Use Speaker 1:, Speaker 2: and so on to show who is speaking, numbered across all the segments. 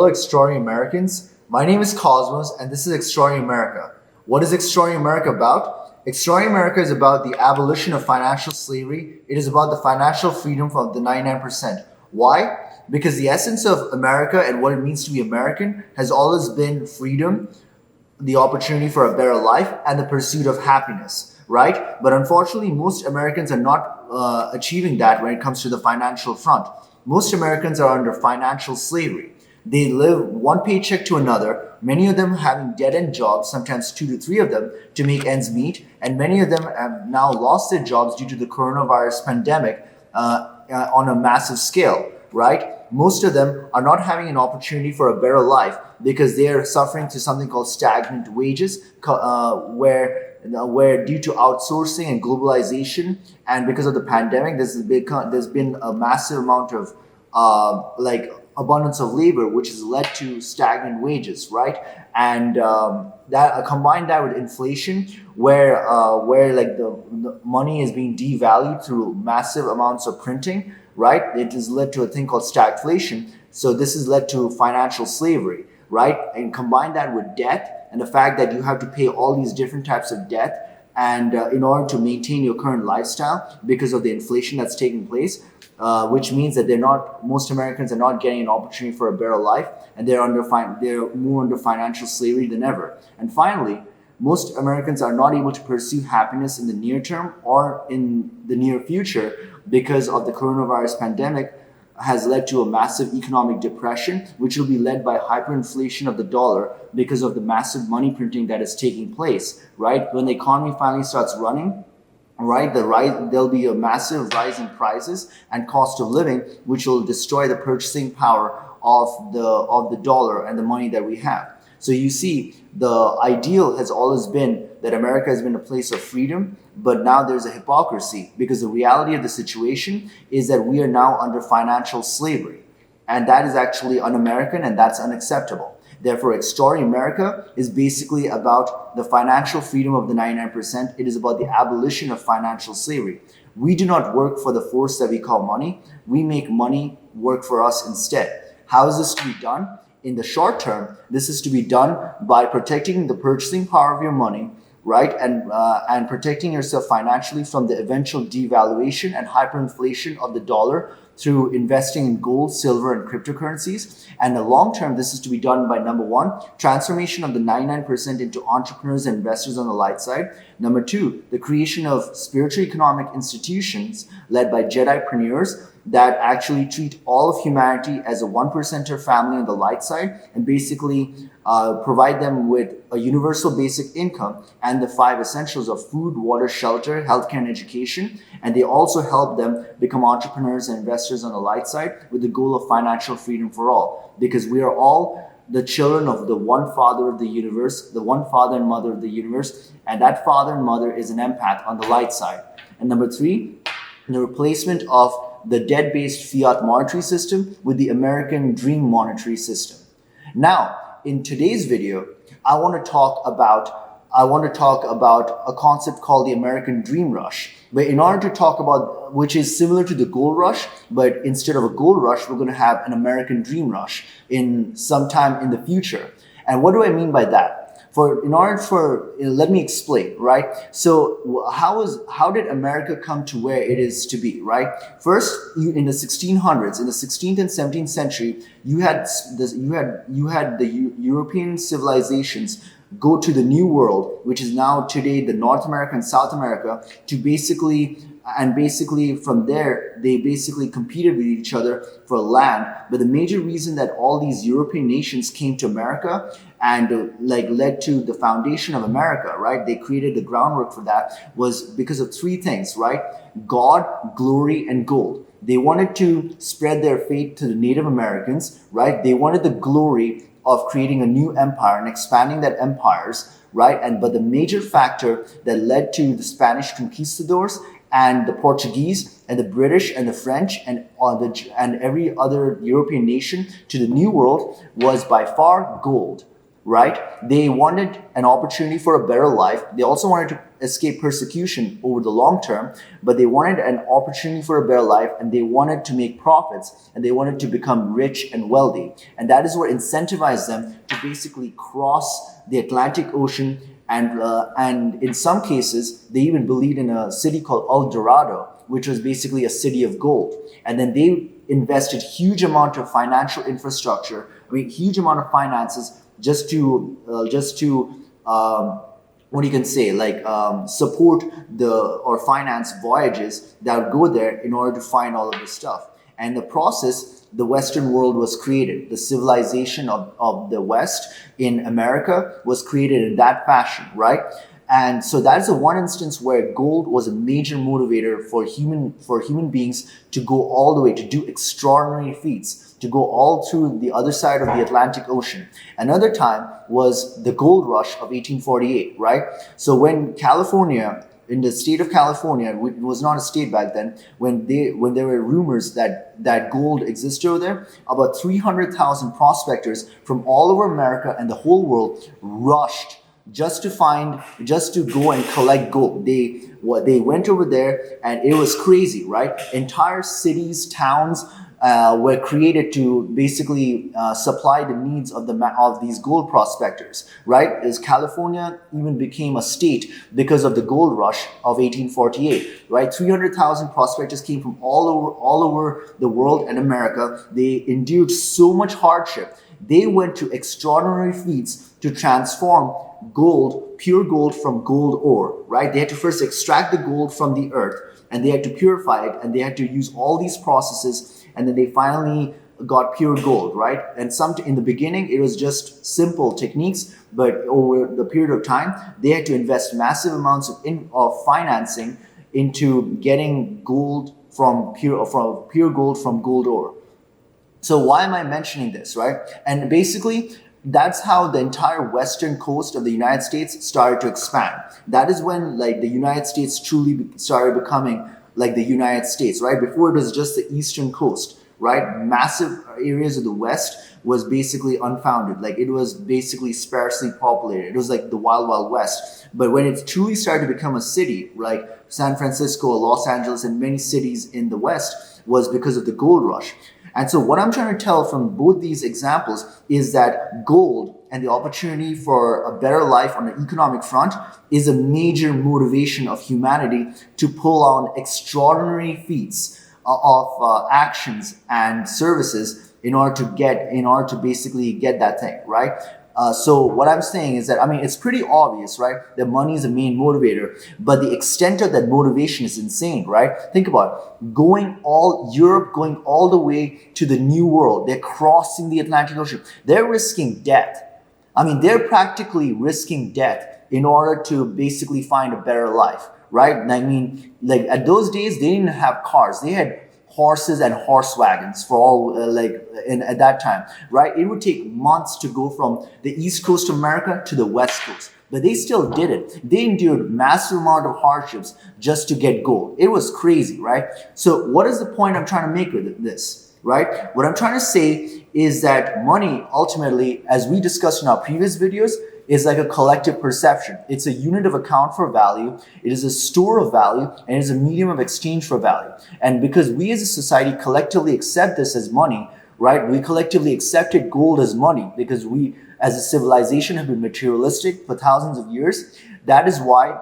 Speaker 1: Extraordinary Americans. My name is Cosmos, and this is Extraordinary America. What is Extraordinary America about? Extraordinary America is about the abolition of financial slavery. It is about the financial freedom of the 99%. Why? Because the essence of America and what it means to be American has always been freedom, the opportunity for a better life, and the pursuit of happiness, right? But unfortunately, most Americans are not achieving that when it comes to the financial front. Most Americans are under financial slavery. They live one paycheck to another, many of them having dead-end jobs, sometimes 2 to 3 of them, to make ends meet, and many of them have now lost their jobs due to the coronavirus pandemic on a massive scale, right? Most of them are not having an opportunity for a better life because they are suffering to something called stagnant wages, where due to outsourcing and globalization and because of the pandemic, there's been a massive amount of abundance of labor, which has led to stagnant wages, right? And that combine that with inflation, where the money is being devalued through massive amounts of printing, right? It has led to a thing called stagflation. So this has led to financial slavery, right? And combine that with debt and the fact that you have to pay all these different types of debt and in order to maintain your current lifestyle because of the inflation that's taking place, which means that most Americans are not getting an opportunity for a better life, and they're more under financial slavery than ever. And finally, most Americans are not able to pursue happiness in the near term or in the near future because of the coronavirus pandemic has led to a massive economic depression, which will be led by hyperinflation of the dollar because of the massive money printing that is taking place, right? When the economy finally starts running, right, there'll be a massive rise in prices and cost of living, which will destroy the purchasing power of the dollar and the money that we have. So you see, the ideal has always been that America has been a place of freedom, but now there's a hypocrisy because the reality of the situation is that we are now under financial slavery. And that is actually un-American and that's unacceptable. Therefore, Extraordinary America is basically about the financial freedom of the 99%. It is about the abolition of financial slavery. We do not work for the force that we call money. We make money work for us instead. How is this to be done? In the short term, this is to be done by protecting the purchasing power of your money, right? And protecting yourself financially from the eventual devaluation and hyperinflation of the dollar through investing in gold, silver, and cryptocurrencies. And in the long term, this is to be done by number one, transformation of the 99% into entrepreneurs and investors on the light side. Number two, the creation of spiritual economic institutions led by Jedipreneurs that actually treat all of humanity as a 1%er family on the light side and basically provide them with a universal basic income and the 5 essentials of food, water, shelter, healthcare, and education. And they also help them become entrepreneurs and investors on the light side with the goal of financial freedom for all. Because we are all the children of the one father of the universe, the one father and mother of the universe. And that father and mother is an empath on the light side. And number three, the replacement of the debt-based fiat monetary system with the American dream monetary system. Now, in today's video, I want to talk about a concept called the American Dream Rush. But in order to talk about, which is similar to the gold rush, but instead of a gold rush, we're going to have an American Dream Rush in some time in the future. And what do I mean by that? Let me explain, right? So how did America come to where it is to be, right? First, in the 1600s, in the 16th and 17th century, you had the European civilizations go to the New World, which is now today the North America and South America, to basically from there, they basically competed with each other for land. But the major reason that all these European nations came to America and led to the foundation of America, right? They created the groundwork for that was because of 3 things, right? God, glory, and gold. They wanted to spread their faith to the Native Americans, right? They wanted the glory of creating a new empire and expanding that empires, right? But the major factor that led to the Spanish conquistadors and the Portuguese and the British and the French and every other European nation to the New World was by far gold, right? They wanted an opportunity for a better life. They also wanted to escape persecution over the long term, but they wanted an opportunity for a better life, and they wanted to make profits, and they wanted to become rich and wealthy. And that is what incentivized them to basically cross the Atlantic Ocean. And in some cases, they even believed in a city called El Dorado, which was basically a city of gold. And then they invested huge amount of financial infrastructure, huge amount of finances what you can say, support or finance voyages that would go there in order to find all of this stuff. And the process, the Western world was created. The civilization of the West in America was created in that fashion, right? And so that is the one instance where gold was a major motivator for human beings to go all the way, to do extraordinary feats, to go all through the other side of the Atlantic Ocean. Another time was the gold rush of 1848, right? So when California, in the state of California, it was not a state back then, when there were rumors that gold existed over there, about 300,000 prospectors from all over America and the whole world rushed just to go and collect gold. They went over there, and it was crazy, right? Entire cities, towns were created to basically supply the needs of these gold prospectors, right? As California even became a state because of the gold rush of 1848, right? 300,000 prospectors came from all over the world and America. They endured so much hardship. They went to extraordinary feats to transform pure gold from gold ore, right? They had to first extract the gold from the earth, and they had to purify it, and they had to use all these processes, and then they finally got pure gold, right? And in the beginning, it was just simple techniques, but over the period of time, they had to invest massive amounts of financing into getting gold from pure gold from gold ore. So why am I mentioning this, right? And basically, that's how the entire western coast of the United States started to expand. That is when the United States truly started becoming like the United States, right? Before, it was just the eastern coast, right? Massive areas of the West was basically unfounded. It was basically sparsely populated. It was like the wild, wild West. But when it truly started to become a city, like San Francisco, Los Angeles, and many cities in the West, was because of the gold rush. And so what I'm trying to tell from both these examples is that gold and the opportunity for a better life on the economic front is a major motivation of humanity to pull on extraordinary feats of actions and services in order to basically get that thing, right? So what I'm saying is that, it's pretty obvious, right? That money is a main motivator, but the extent of that motivation is insane, right? Think about it. Europe going all the way to the New World. They're crossing the Atlantic Ocean. They're risking death. They're practically risking death in order to basically find a better life, right? At those days, they didn't have cars. They had horses and horse wagons for all at that time, right? It would take months to go from the east coast of America to the west coast, but they still did it. They endured massive amount of hardships just to get gold. It was crazy, right? So what is the point I'm trying to make with this, right? What I'm trying to say is that money, ultimately, as we discussed in our previous videos, is like a collective perception. It's a unit of account for value. It is a store of value, and it is a medium of exchange for value. And because we as a society collectively accept this as money, right? We collectively accepted gold as money because we as a civilization have been materialistic for thousands of years. That is why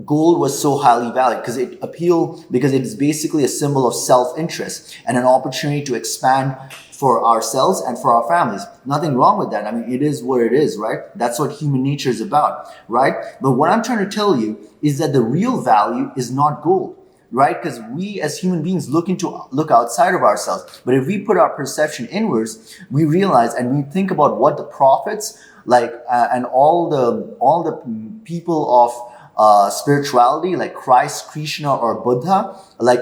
Speaker 1: gold was so highly valued, because it is basically a symbol of self-interest and an opportunity to expand for ourselves and for our families. Nothing wrong with that. It is what it is, right? That's what human nature is about, right? But what I'm trying to tell you is that the real value is not gold, right? Because we as human beings look outside of ourselves. But if we put our perception inwards, we realize and we think about what the prophets and all the people of spirituality like Christ, Krishna, or Buddha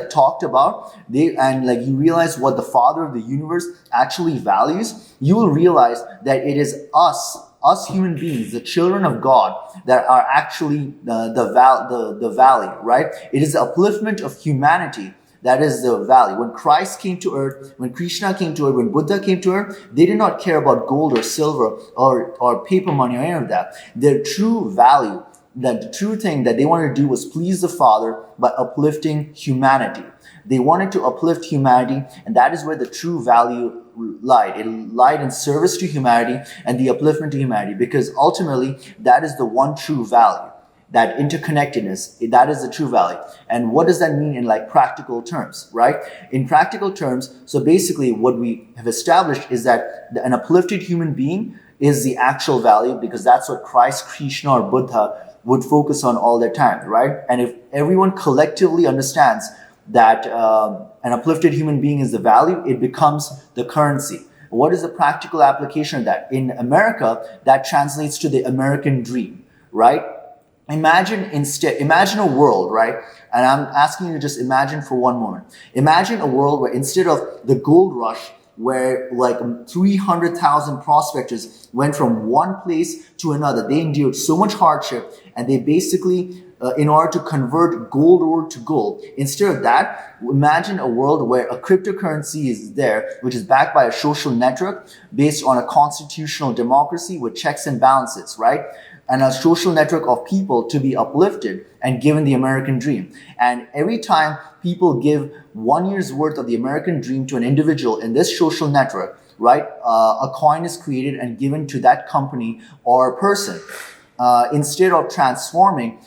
Speaker 1: talked about, you realize what the Father of the universe actually values, you will realize that it is us human beings, the children of God, that are actually the value, right? It is the upliftment of humanity That is the value. When Christ came to earth, when Krishna came to earth, when Buddha came to earth, they did not care about gold or silver or paper money or any of that. Their true value, that the true thing that they wanted to do was please the Father by uplifting humanity. They wanted to uplift humanity, and that is where the true value lied. It lied in service to humanity and the upliftment to humanity, because ultimately that is the one true value. That interconnectedness, that is the true value. And what does that mean in like practical terms, right? In practical terms, so basically what we have established is that an uplifted human being is the actual value, because that's what Christ, Krishna, or Buddha would focus on all the time, right? And if everyone collectively understands that an uplifted human being is the value, it becomes the currency. What is the practical application of that? In America, that translates to the American dream, right? Imagine a world, right? And I'm asking you to just imagine for one moment. Imagine a world where instead of the gold rush, where like 300,000 prospectors went from one place to another, they endured so much hardship, and they basically, in order to convert gold ore to gold. Instead of that, imagine a world where a cryptocurrency is there, which is backed by a social network based on a constitutional democracy with checks and balances, right? And a social network of people to be uplifted and given the American dream. And every time people give 1 year's worth of the American dream to an individual in this social network, right, a coin is created and given to that company or person. Instead of transforming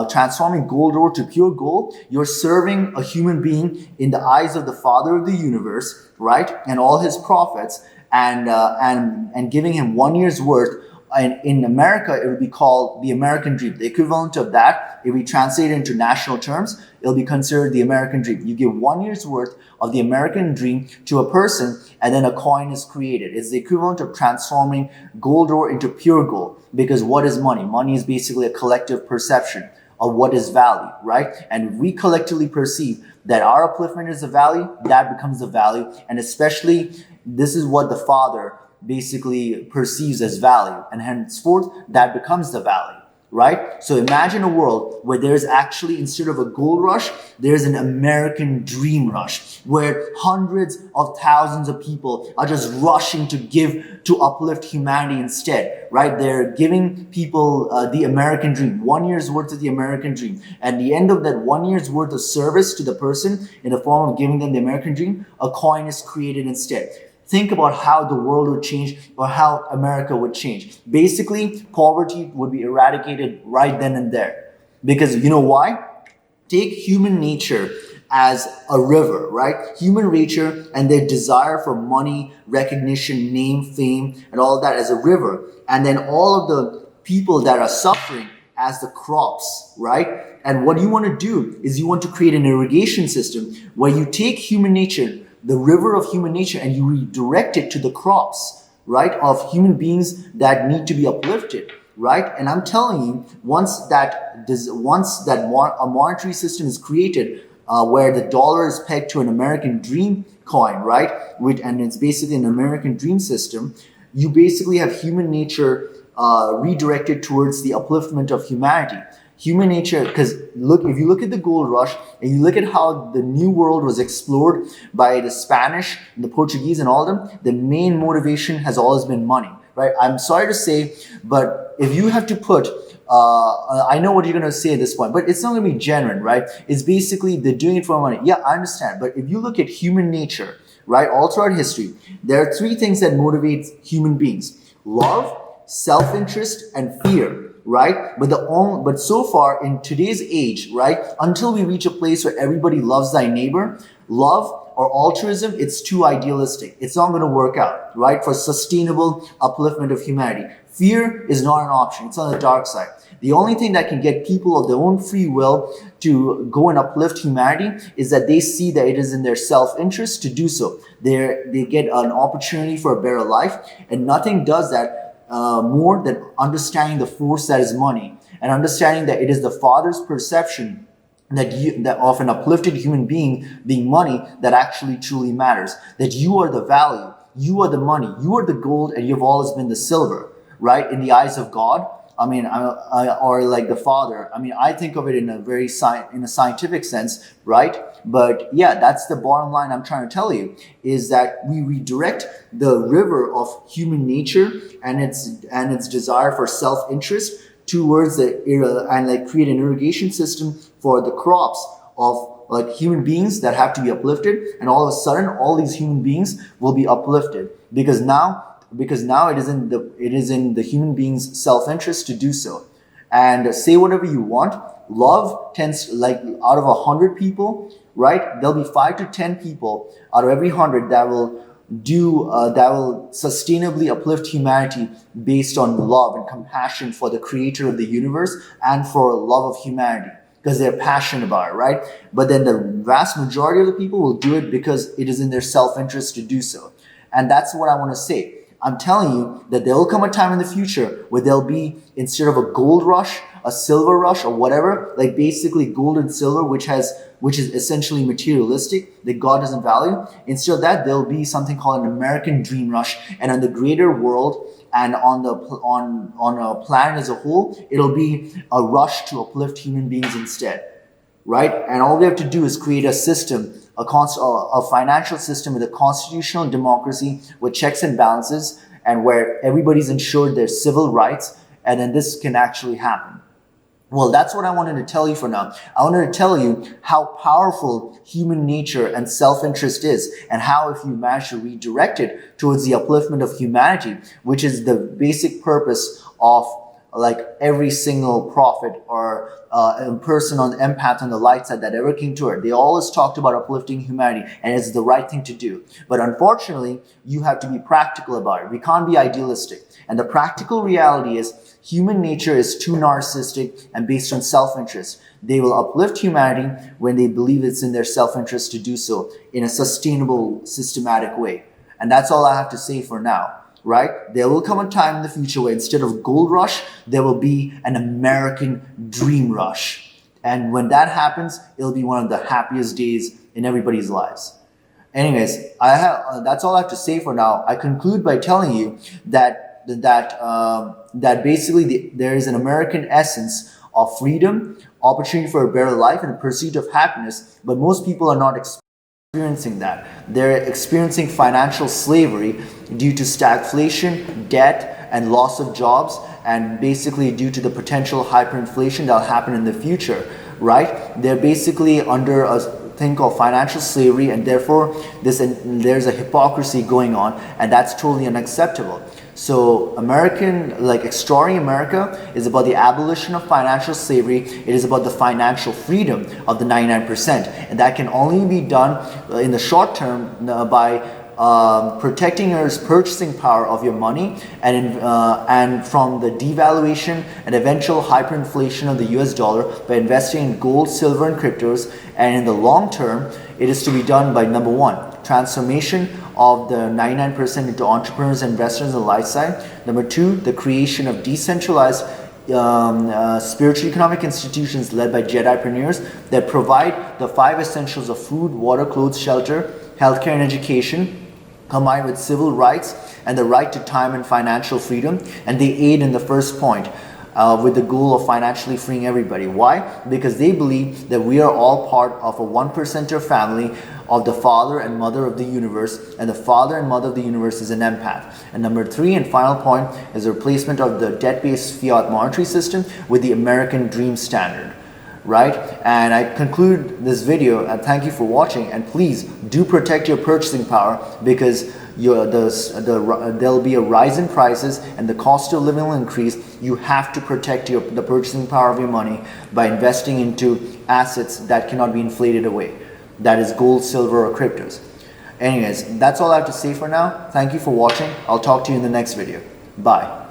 Speaker 1: transforming gold ore to pure gold, you're serving a human being in the eyes of the Father of the universe, right, and all his prophets, and giving him 1 year's worth. And in America, it would be called the American dream. The equivalent of that, if we translate it into national terms, it'll be considered the American dream. You give 1 year's worth of the American dream to a person, and then a coin is created. It's the equivalent of transforming gold ore into pure gold. Because what is money? Money is basically a collective perception of what is value, right? And if we collectively perceive that our upliftment is the value, that becomes the value. And especially, this is what the Father basically perceives as value, and henceforth that becomes the value, right? So imagine a world where there's actually, instead of a gold rush, there's an American dream rush, where hundreds of thousands of people are just rushing to give, to uplift humanity instead, right? They're giving people the American dream, 1 year's worth of the American dream. At the end of that 1 year's worth of service to the person in the form of giving them the American dream, a coin is created instead. Think about how the world would change, or how America would change. Basically, poverty would be eradicated right then and there. Because you know why? Take human nature as a river, right? Human nature and their desire for money, recognition, name, fame, and all that as a river. And then all of the people that are suffering as the crops, right? And what you want to do is you want to create an irrigation system where you take human nature, the river of human nature, and you redirect it to the crops, right, of human beings that need to be uplifted, right? And I'm telling you, once a monetary system is created, where the dollar is pegged to an American dream coin, right, and it's basically an American dream system, you basically have human nature redirected towards the upliftment of humanity. Human nature, because if you look at the gold rush and you look at how the new world was explored by the Spanish, the Portuguese, and all of them, the main motivation has always been money, right? I'm sorry to say, but if you have to put, I know what you're going to say at this point, but it's not going to be genuine, right? It's basically they're doing it for money. Yeah, I understand. But if you look at human nature, right, all throughout history, there are three things that motivate human beings: love, self-interest, and fear. Right? But so far in today's age, right, until we reach a place where everybody loves thy neighbor, love or altruism, it's too idealistic. It's not going to work out, right, for sustainable upliftment of humanity. Fear is not an option. It's on the dark side. The only thing that can get people of their own free will to go and uplift humanity is that they see that it is in their self-interest to do so. They get an opportunity for a better life, and nothing does that more than understanding the force that is money, and understanding that it is the Father's perception that of an uplifted human being being money that actually truly matters. That you are the value, you are the money, you are the gold, and you've always been the silver, right? In the eyes of God, I mean, or like the father. I mean, I think of it in a very in a scientific sense, right? But yeah, that's the bottom line I'm trying to tell you, is that we redirect the river of human nature and its desire for self-interest towards and like create an irrigation system for the crops of like human beings that have to be uplifted, and all of a sudden all these human beings will be uplifted because now it is in the human being's self-interest to do so. And say whatever you want, love tends, like, out of 100 people, right, there'll be 5 to 10 people out of every 100 that will sustainably uplift humanity based on love and compassion for the creator of the universe and for love of humanity, because they're passionate about it, right? But then the vast majority of the people will do it because it is in their self-interest to do so. And that's what I want to say. I'm telling you that there will come a time in the future where there'll be, instead of a gold rush, a silver rush or whatever, like basically gold and silver, which is essentially materialistic, that God doesn't value. Instead of that, there'll be something called an American dream rush. And on the greater world and on a planet as a whole, it'll be a rush to uplift human beings instead, right? And all we have to do is create a system, a financial system with a constitutional democracy with checks and balances, and where everybody's ensured their civil rights, and then this can actually happen. Well, that's what I wanted to tell you for now. I wanted to tell you how powerful human nature and self-interest is, and how if you manage to redirect it towards the upliftment of humanity, which is the basic purpose of like every single prophet or person on the empath on the light side that ever came to earth. They always talked about uplifting humanity, and it's the right thing to do. But unfortunately, you have to be practical about it. We can't be idealistic. And the practical reality is human nature is too narcissistic and based on self-interest. They will uplift humanity when they believe it's in their self-interest to do so in a sustainable, systematic way. And that's all I have to say for now. Right? There will come a time in the future where instead of gold rush, there will be an American dream rush. And when that happens, it'll be one of the happiest days in everybody's lives. Anyways, that's all I have to say for now. I conclude by telling you that basically there is an American essence of freedom, opportunity for a better life, and a pursuit of happiness, but most people are not experiencing that. They're experiencing financial slavery due to stagflation, debt, and loss of jobs, and basically due to the potential hyperinflation that'll happen in the future, right? They're basically under a thing called financial slavery, and therefore there's a hypocrisy going on, and that's totally unacceptable. So Extraordinary America is about the abolition of financial slavery. It is about the financial freedom of the 99%. And that can only be done in the short term by protecting your purchasing power of your money, and from the devaluation and eventual hyperinflation of the US dollar by investing in gold, silver, and cryptos. And in the long term, it is to be done by, number one, transformation of the 99% into entrepreneurs and investors on the light side. Number two, the creation of decentralized spiritual economic institutions led by Jedipreneurs that provide the 5 essentials of food, water, clothes, shelter, healthcare, and education, combined with civil rights and the right to time and financial freedom. And they aid in the first point, with the goal of financially freeing everybody. Why? Because they believe that we are all part of a 1%er family of the father and mother of the universe, and the father and mother of the universe is an empath. And number 3 and final point is the replacement of the debt-based fiat monetary system with the American dream standard. Right? And I conclude this video, and thank you for watching, and please do protect your purchasing power, because there'll be a rise in prices and the cost of living will increase. You have to protect the purchasing power of your money by investing into assets that cannot be inflated away. That is gold, silver, or cryptos. Anyways, that's all I have to say for now. Thank you for watching. I'll talk to you in the next video. Bye.